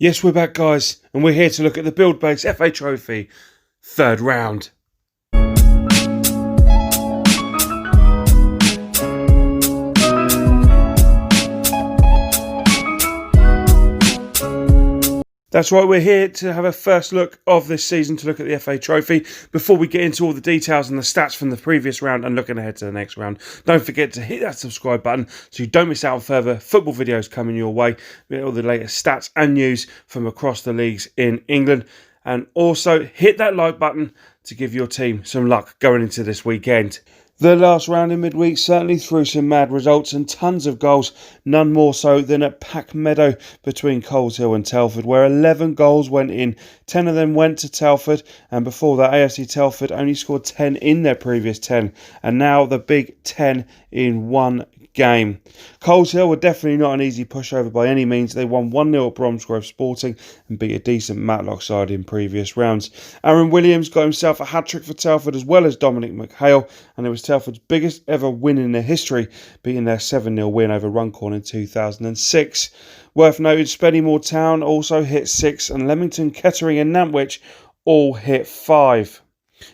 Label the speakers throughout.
Speaker 1: Yes, we're back, guys, and we're here to look at the Buildbase FA Trophy third round. That's right, we're here to have a first look of this season to look at the FA Trophy. Before we get into all the details and the stats from the previous round and looking ahead to the next round, don't forget to hit that subscribe button so you don't miss out on further football videos coming your way with all the latest stats and news from across the leagues in England. And also hit that like button to give your team some luck going into this weekend. The last round in midweek certainly threw some mad results and tons of goals, none more so than at Pack Meadow between Coleshill and Telford, where 11 goals went in. 10 of them went to Telford, and before that AFC Telford only scored 10 in their previous 10, and now the big 10 in one game. Coleshill were definitely not an easy pushover by any means. They won 1-0 at Bromsgrove Sporting and beat a decent Matlock side in previous rounds. Aaron Williams got himself a hat-trick for Telford as well as Dominic McHale, and it was Telford's biggest ever win in their history, beating their 7-0 win over Runcorn in 2006. Worth noting, Spennymoor Town also hit 6 and Leamington, Kettering and Nantwich all hit 5.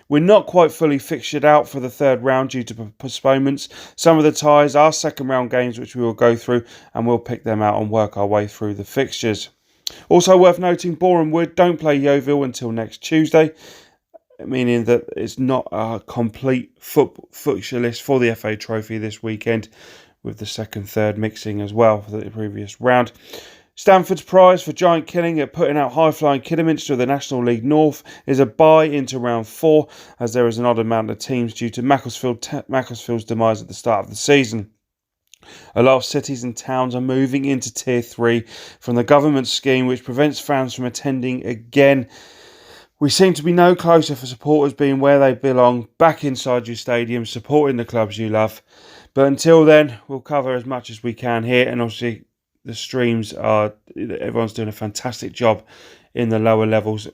Speaker 1: We're not quite fully fixtured out for the third round due to postponements. Some of the ties are second round games which we will go through, and we'll pick them out and work our way through the fixtures. Also worth noting, Boreham Wood don't play Yeovil until next Tuesday, meaning that it's not a complete fixture list for the FA Trophy this weekend, with the second, third mixing as well for the previous round. Stamford's prize for giant killing at putting out high-flying Kidderminster of the National League North is a bye into round 4, as there is an odd amount of teams due to Macclesfield's demise at the start of the season. A lot of cities and towns are moving into Tier 3 from the government scheme, which prevents fans from attending again. We seem to be no closer for supporters being where they belong, back inside your stadium, supporting the clubs you love. But until then, we'll cover as much as we can here, and obviously the streams everyone's doing a fantastic job in the lower levels,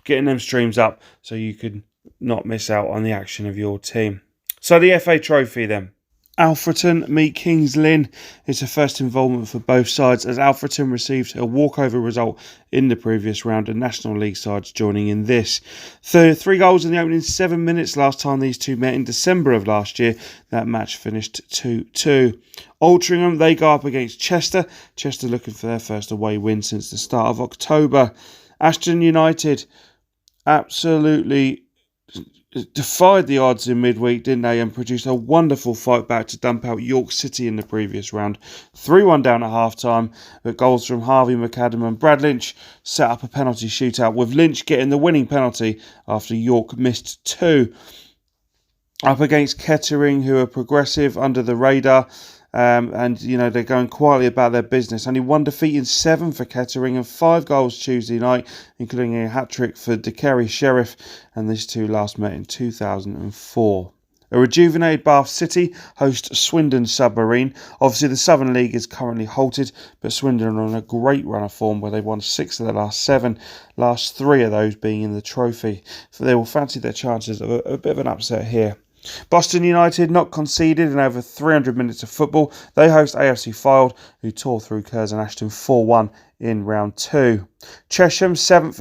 Speaker 1: getting them streams up so you can not miss out on the action of your team. So the FA Trophy then. Alfreton meet Kings Lynn is the first involvement for both sides, as Alfreton received a walkover result in the previous round and National League sides joining in this. 3 goals in the opening 7 minutes last time these two met in December of last year. That match finished 2-2. Altrincham, they go up against Chester. Chester looking for their first away win since the start of October. Ashton United absolutely defied the odds in midweek, didn't they, and produced a wonderful fight back to dump out York City in the previous round. 3-1 down at half-time, but goals from Harvey McAdam and Brad Lynch set up a penalty shootout, with Lynch getting the winning penalty after York missed 2. Up against Kettering, who are progressive under the radar, and they're going quietly about their business. Only 1 defeat in 7 for Kettering and 5 goals Tuesday night, including a hat-trick for De Kerry Sheriff, and these two last met in 2004. A rejuvenated Bath City host Swindon Submarine. Obviously the Southern League is currently halted, but Swindon are on a great run of form where they've won 6 of the last 7, last 3 of those being in the trophy. So they will fancy their chances of a bit of an upset here. Boston United not conceded in over 300 minutes of football. They host AFC Fylde, who tore through Curzon Ashton 4-1 in round 2. Chesham, 7th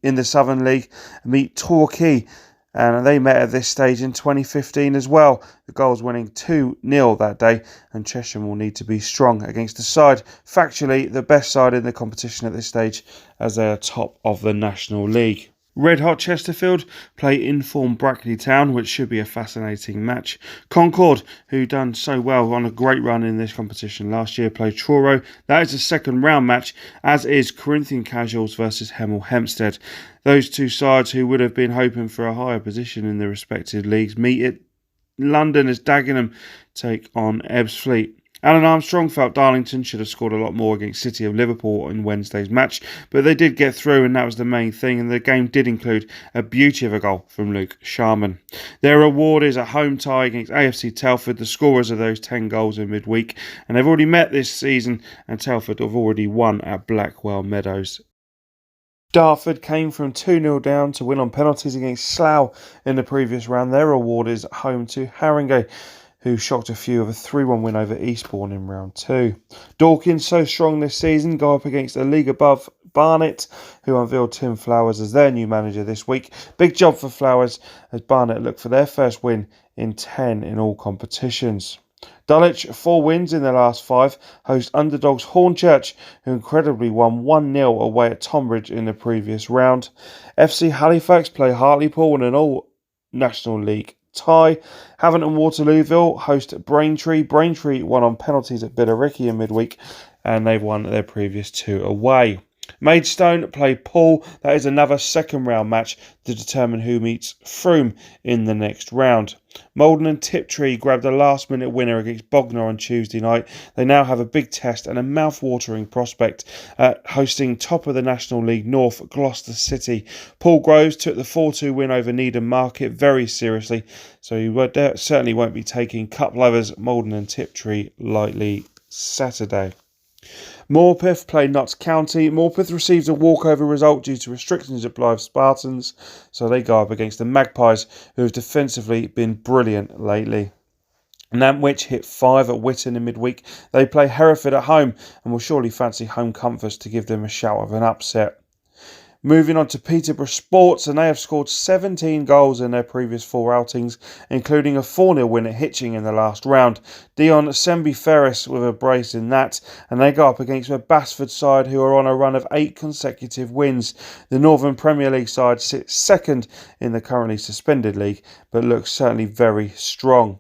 Speaker 1: in the Southern League, meet Torquay, and they met at this stage in 2015 as well. The goals winning 2-0 that day, and Chesham will need to be strong against the side, factually the best side in the competition at this stage, as they are top of the National League. Red Hot Chesterfield play informed Brackley Town, which should be a fascinating match. Concord, who done so well on a great run in this competition last year, play Truro. That is a second round match, as is Corinthian Casuals versus Hemel Hempstead. Those two sides, who would have been hoping for a higher position in their respective leagues, meet at London as Dagenham take on Ebbsfleet. Alan Armstrong felt Darlington should have scored a lot more against City of Liverpool in Wednesday's match, but they did get through, and that was the main thing, and the game did include a beauty of a goal from Luke Sharman. Their reward is a home tie against AFC Telford, the scorers of those 10 goals in midweek, and they've already met this season, and Telford have already won at Blackwell Meadows. Dartford came from 2-0 down to win on penalties against Slough in the previous round. Their reward is home to Haringey, who shocked a few of a 3-1 win over Eastbourne in round 2. Dawkins, so strong this season, go up against a league above Barnet, who unveiled Tim Flowers as their new manager this week. Big job for Flowers as Barnet look for their first win in 10 in all competitions. Dulwich, 4 wins in their last 5, host underdogs Hornchurch, who incredibly won 1-0 away at Tonbridge in the previous round. FC Halifax play Hartlepool in an all-National League tie. Havant and Waterlooville host Braintree. Braintree won on penalties at Billericay in midweek, and they've won their previous 2 away. Maidstone play Poole. That is another second round match to determine who meets Frome in the next round. Maldon and Tiptree grabbed a last minute winner against Bognor on Tuesday night. They now have a big test and a mouth-watering prospect at hosting top of the National League North, Gloucester City. Paul Groves took the 4-2 win over Needham Market very seriously, so he certainly won't be taking cup lovers Maldon and Tiptree lightly Saturday. Morpeth played Notts County. Morpeth received a walkover result due to restrictions at Blythe Spartans, so they go up against the Magpies, who have defensively been brilliant lately. Nantwich hit 5 at Whitton in midweek. They play Hereford at home and will surely fancy home comforts to give them a shout of an upset. Moving on to Peterborough Sports, and they have scored 17 goals in their previous 4 outings, including a 4-0 win at Hitching in the last round. Dion Sembi-Ferris with a brace in that, and they go up against a Basford side who are on a run of 8 consecutive wins. The Northern Premier League side sits second in the currently suspended league, but looks certainly very strong.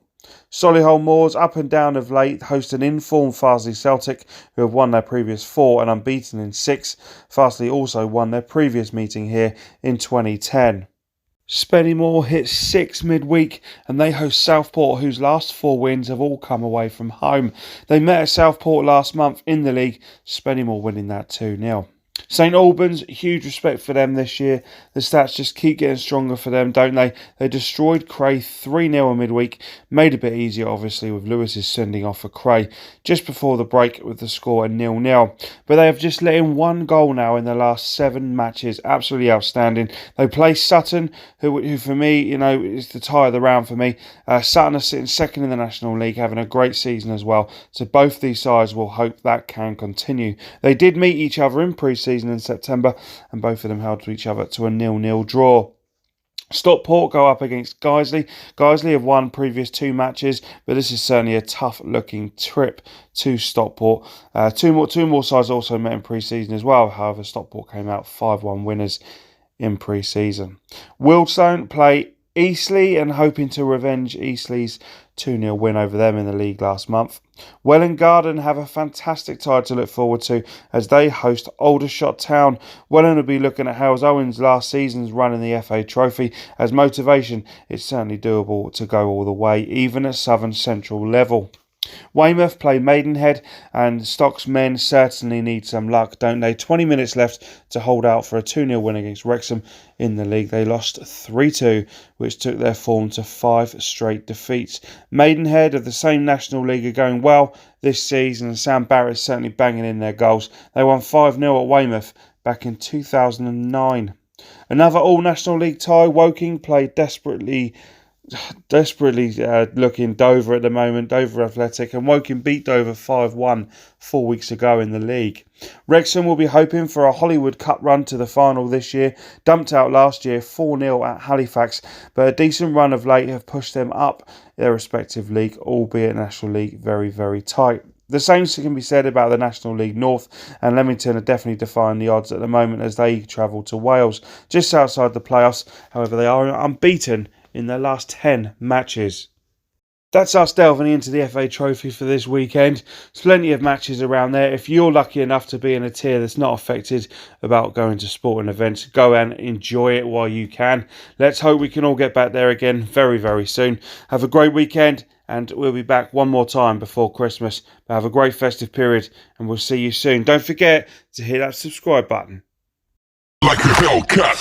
Speaker 1: Solihull Moors, up and down of late, host an informed Farsley Celtic, who have won their previous 4 and unbeaten in 6. Farsley also won their previous meeting here in 2010. Spennymoor hit 6 midweek, and they host Southport, whose last 4 wins have all come away from home. They met at Southport last month in the league, Spennymoor winning that 2-0. St Albans, huge respect for them this year. The stats just keep getting stronger for them, don't they? They destroyed Cray 3-0 in midweek. Made a bit easier, obviously, with Lewis's sending off for Cray just before the break with the score at 0-0. But they have just let in 1 goal now in the last 7 matches. Absolutely outstanding. They play Sutton, who for me, is the tie of the round for me. Sutton are sitting second in the National League, having a great season as well. So both these sides will hope that can continue. They did meet each other in pre-season in September, and both of them held to each other to a 0-0 draw. Stockport go up against Guiseley. Guiseley have won previous 2 matches, but this is certainly a tough-looking trip to Stockport. Two more sides also met in pre-season as well. However, Stockport came out 5-1 winners in pre-season. Wealdstone play Eastleigh and hoping to revenge Eastleigh's 2-0 win over them in the league last month. Welwyn Garden have a fantastic tie to look forward to as they host Aldershot Town. Welwyn will be looking at Hales Owens' last season's run in the FA Trophy. As motivation, it's certainly doable to go all the way, even at Southern Central level. Weymouth play Maidenhead, and Stock's men certainly need some luck, don't they? 20 minutes left to hold out for a 2-0 win against Wrexham in the league. They lost 3-2, which took their form to 5 straight defeats. Maidenhead of the same National League are going well this season, and Sam Barrett's certainly banging in their goals. They won 5-0 at Weymouth back in 2009. Another all-National League tie, Woking play desperately looking Dover at the moment, Dover Athletic, and Woking beat Dover 5-1 4 weeks ago in the league. Wrexham will be hoping for a Hollywood Cup run to the final this year, dumped out last year 4-0 at Halifax, but a decent run of late have pushed them up their respective league, albeit National League very, very tight. The same can be said about the National League North, and Leamington are definitely defying the odds at the moment as they travel to Wales, just outside the playoffs. However, they are unbeaten in their last 10 matches. That's us delving into the FA Trophy for this weekend. There's plenty of matches around there. If you're lucky enough to be in a tier that's not affected about going to sporting events, go and enjoy it while you can. Let's hope we can all get back there again very, very soon. Have a great weekend, and we'll be back one more time before Christmas. But have a great festive period, and we'll see you soon. Don't forget to hit that subscribe button. Like a Hellcat.